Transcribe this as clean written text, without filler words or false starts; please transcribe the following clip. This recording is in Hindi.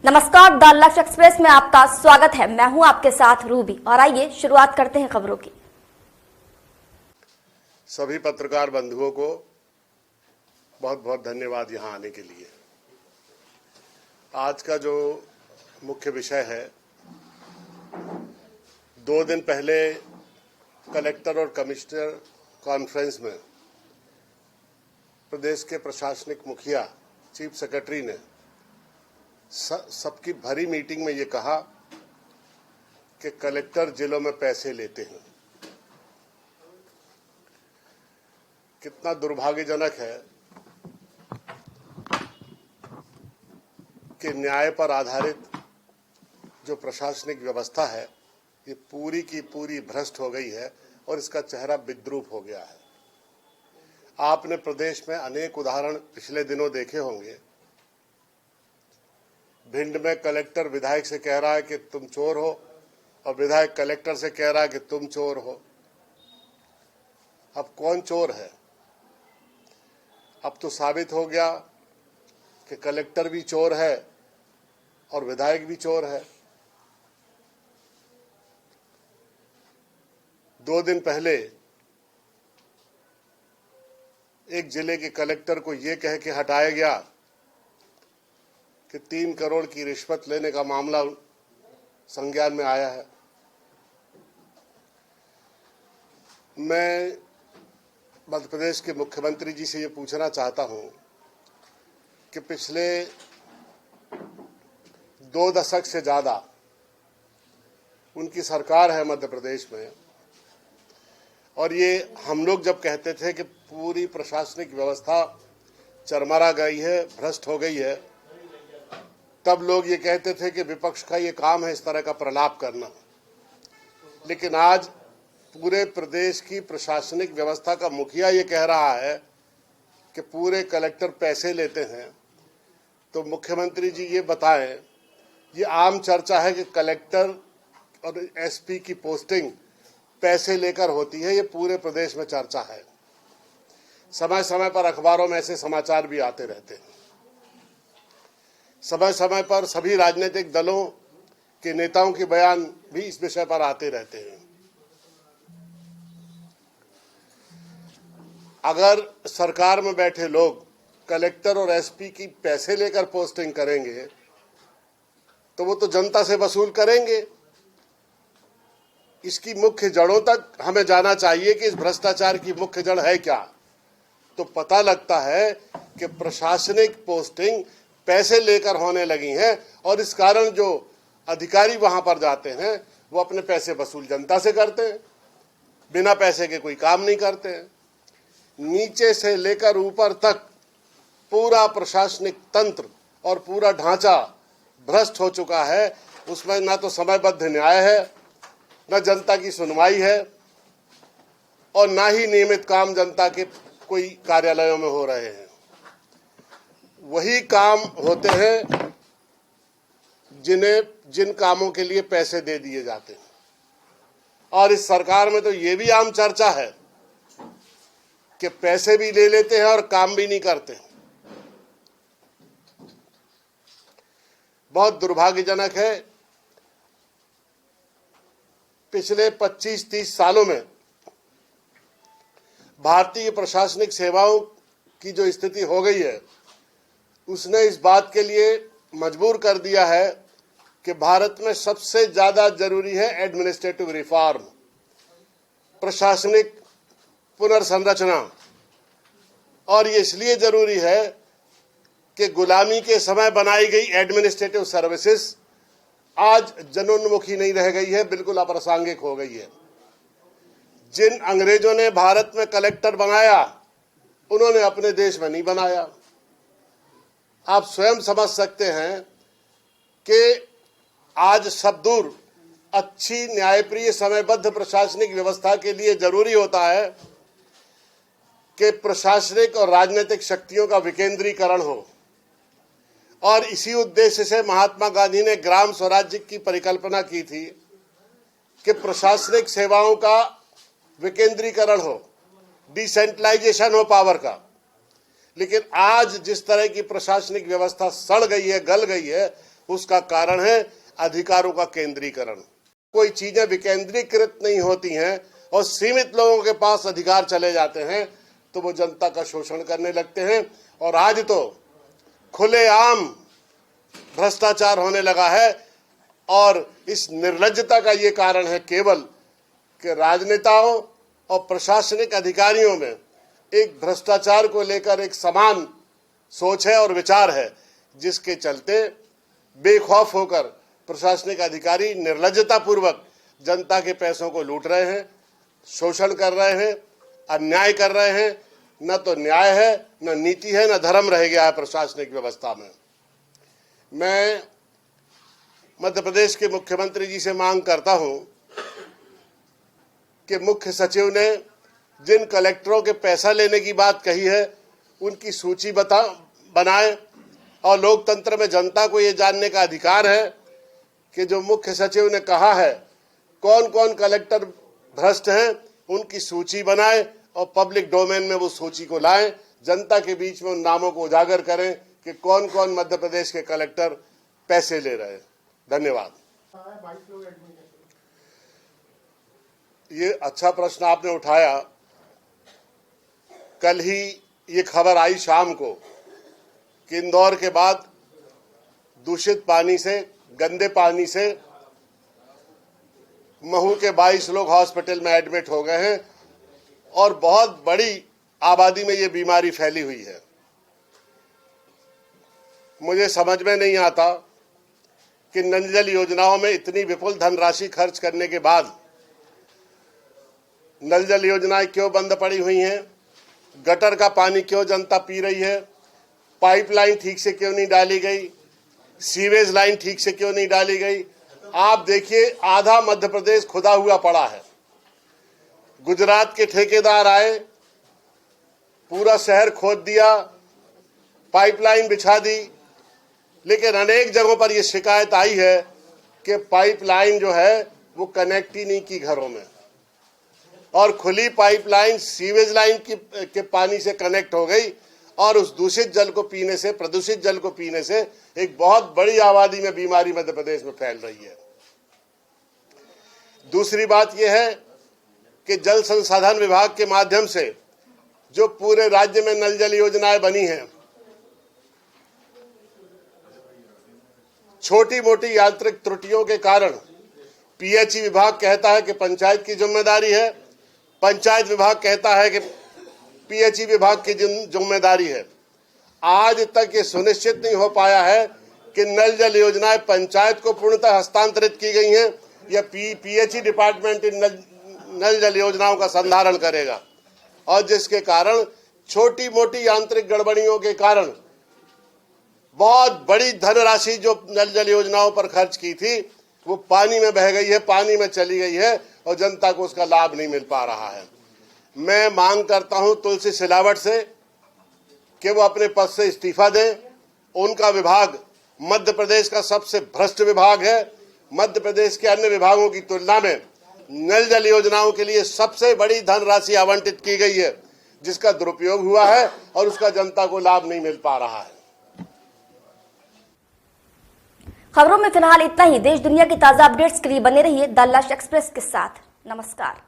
नमस्कार, द लक्ष्य एक्सप्रेस में आपका स्वागत है। मैं हूं आपके साथ रूबी और आइए शुरुआत करते हैं खबरों की। सभी पत्रकार बंधुओं को बहुत बहुत धन्यवाद यहां आने के लिए। आज का जो मुख्य विषय है, 2 दिन पहले कलेक्टर और कमिश्नर कॉन्फ्रेंस में प्रदेश के प्रशासनिक मुखिया चीफ सेक्रेटरी ने सबकी भरी मीटिंग में ये कहा कि कलेक्टर जिलों में पैसे लेते हैं। कितना दुर्भाग्यजनक है कि न्याय पर आधारित जो प्रशासनिक व्यवस्था है, ये पूरी की पूरी भ्रष्ट हो गई है और इसका चेहरा विद्रूप हो गया है। आपने प्रदेश में अनेक उदाहरण पिछले दिनों देखे होंगे। भिंड में कलेक्टर विधायक से कह रहा है कि तुम चोर हो और विधायक कलेक्टर से कह रहा है कि तुम चोर हो। अब कौन चोर है? अब तो साबित हो गया कि कलेक्टर भी चोर है और विधायक भी चोर है। 2 दिन पहले एक जिले के कलेक्टर को यह कह के हटाया गया कि 3 करोड़ की रिश्वत लेने का मामला संज्ञान में आया है। मैं मध्य प्रदेश के मुख्यमंत्री जी से ये पूछना चाहता हूं कि पिछले 2 दशक से ज्यादा उनकी सरकार है मध्य प्रदेश में, और ये हम लोग जब कहते थे कि पूरी प्रशासनिक व्यवस्था चरमरा गई है, भ्रष्ट हो गई है, तब लोग ये कहते थे कि विपक्ष का ये काम है इस तरह का प्रलाप करना। लेकिन आज पूरे प्रदेश की प्रशासनिक व्यवस्था का मुखिया ये कह रहा है कि पूरे कलेक्टर पैसे लेते हैं। तो मुख्यमंत्री जी ये बताएं, ये आम चर्चा है कि कलेक्टर और एसपी की पोस्टिंग पैसे लेकर होती है, ये पूरे प्रदेश में चर्चा है। समय समय पर अखबारों में ऐसे समाचार भी आते रहते हैं। समय समय पर सभी राजनीतिक दलों के नेताओं के बयान भी इस विषय पर आते रहते हैं। अगर सरकार में बैठे लोग कलेक्टर और एसपी की पैसे लेकर पोस्टिंग करेंगे तो वो तो जनता से वसूल करेंगे। इसकी मुख्य जड़ों तक हमें जाना चाहिए कि इस भ्रष्टाचार की मुख्य जड़ है क्या। तो पता लगता है कि प्रशासनिक पोस्टिंग पैसे लेकर होने लगी हैं और इस कारण जो अधिकारी वहां पर जाते हैं वो अपने पैसे वसूल जनता से करते हैं, बिना पैसे के कोई काम नहीं करते हैं। नीचे से लेकर ऊपर तक पूरा प्रशासनिक तंत्र और पूरा ढांचा भ्रष्ट हो चुका है। उसमें ना तो समयबद्ध न्याय है, न जनता की सुनवाई है और ना ही नियमित काम जनता के कोई कार्यालयों में हो रहे हैं। वही काम होते हैं जिन कामों के लिए पैसे दे दिए जाते हैं। और इस सरकार में तो ये भी आम चर्चा है कि पैसे भी ले लेते हैं और काम भी नहीं करते। बहुत दुर्भाग्यजनक है। पिछले 25-30 सालों में भारतीय प्रशासनिक सेवाओं की जो स्थिति हो गई है, उसने इस बात के लिए मजबूर कर दिया है कि भारत में सबसे ज्यादा जरूरी है एडमिनिस्ट्रेटिव रिफॉर्म, प्रशासनिक पुनर्संरचना। और ये इसलिए जरूरी है कि गुलामी के समय बनाई गई एडमिनिस्ट्रेटिव सर्विसेज आज जनोन्मुखी नहीं रह गई है, बिल्कुल अप्रासंगिक हो गई है। जिन अंग्रेजों ने भारत में कलेक्टर बनाया, उन्होंने अपने देश में नहीं बनाया। आप स्वयं समझ सकते हैं कि आज सब दूर अच्छी न्यायप्रिय समयबद्ध प्रशासनिक व्यवस्था के लिए जरूरी होता है कि प्रशासनिक और राजनीतिक शक्तियों का विकेंद्रीकरण हो। और इसी उद्देश्य से महात्मा गांधी ने ग्राम स्वराज्य की परिकल्पना की थी कि प्रशासनिक सेवाओं का विकेंद्रीकरण हो, डिसेंट्रलाइजेशन हो पावर का। लेकिन आज जिस तरह की प्रशासनिक व्यवस्था सड़ गई है, गल गई है, उसका कारण है अधिकारों का केंद्रीकरण। कोई चीजें विकेंद्रीकृत नहीं होती हैं और सीमित लोगों के पास अधिकार चले जाते हैं तो वो जनता का शोषण करने लगते हैं। और आज तो खुलेआम भ्रष्टाचार होने लगा है और इस निर्लज्जता का ये कारण है केवल कि राजनेताओं और प्रशासनिक अधिकारियों में एक भ्रष्टाचार को लेकर एक समान सोच है और विचार है, जिसके चलते बेखौफ होकर प्रशासनिक अधिकारी निर्लज्जता पूर्वक जनता के पैसों को लूट रहे हैं, शोषण कर रहे हैं, अन्याय कर रहे हैं। न तो न्याय है, न नीति है, न धर्म रह गया है प्रशासनिक व्यवस्था में। मैं मध्य प्रदेश के मुख्यमंत्री जी से मांग करता हूं कि मुख्य सचिव ने जिन कलेक्टरों के पैसा लेने की बात कही है उनकी सूची बनाए और लोकतंत्र में जनता को ये जानने का अधिकार है कि जो मुख्य सचिव ने कहा है कौन कौन कलेक्टर भ्रष्ट हैं, उनकी सूची बनाए और पब्लिक डोमेन में वो सूची को लाएं, जनता के बीच में उन नामों को उजागर करें कि कौन कौन मध्य प्रदेश के कलेक्टर पैसे ले रहे हैं। धन्यवाद। ये अच्छा प्रश्न आपने उठाया। कल ही ये खबर आई शाम को कि इंदौर के बाद दूषित पानी से, गंदे पानी से महू के 22 लोग हॉस्पिटल में एडमिट हो गए हैं और बहुत बड़ी आबादी में ये बीमारी फैली हुई है। मुझे समझ में नहीं आता कि नल जल योजनाओं में इतनी विपुल धनराशि खर्च करने के बाद नल जल योजनाएं क्यों बंद पड़ी हुई हैं, गटर का पानी क्यों जनता पी रही है, पाइपलाइन ठीक से क्यों नहीं डाली गई, सीवेज लाइन ठीक से क्यों नहीं डाली गई। आप देखिए, आधा मध्य प्रदेश खुदा हुआ पड़ा है। गुजरात के ठेकेदार आए, पूरा शहर खोद दिया, पाइपलाइन बिछा दी, लेकिन अनेक जगहों पर यह शिकायत आई है कि पाइपलाइन जो है वो कनेक्ट ही नहीं की घरों में और खुली पाइपलाइन सीवेज लाइन के पानी से कनेक्ट हो गई और उस दूषित जल को पीने से, प्रदूषित जल को पीने से एक बहुत बड़ी आबादी में बीमारी मध्य प्रदेश में फैल रही है। दूसरी बात यह है कि जल संसाधन विभाग के माध्यम से जो पूरे राज्य में नल जल योजनाएं बनी हैं, छोटी मोटी यांत्रिक त्रुटियों के कारण पीएचई विभाग कहता है कि पंचायत की जिम्मेदारी है, पंचायत विभाग कहता है कि पीएचई विभाग की जिम्मेदारी है। आज तक ये सुनिश्चित नहीं हो पाया है कि नल जल योजनाएं पंचायत को पूर्णतः हस्तांतरित की गई हैं या पीएचई डिपार्टमेंट इन नल जल योजनाओं का संधारण करेगा, और जिसके कारण छोटी मोटी यांत्रिक गड़बड़ियों के कारण बहुत बड़ी धनराशि जो नल जल योजनाओं पर खर्च की थी वो पानी में बह गई है, पानी में चली गई है और जनता को उसका लाभ नहीं मिल पा रहा है। मैं मांग करता हूं तुलसी सिलावट से कि वो अपने पद से इस्तीफा दें। उनका विभाग मध्य प्रदेश का सबसे भ्रष्ट विभाग है। मध्य प्रदेश के अन्य विभागों की तुलना में नल जल योजनाओं के लिए सबसे बड़ी धनराशि आवंटित की गई है, जिसका दुरुपयोग हुआ है और उसका जनता को लाभ नहीं मिल पा रहा है। खबरों में फिलहाल इतना ही। देश दुनिया की ताजा अपडेट्स के लिए बने रहिए द लश एक्सप्रेस के साथ। नमस्कार।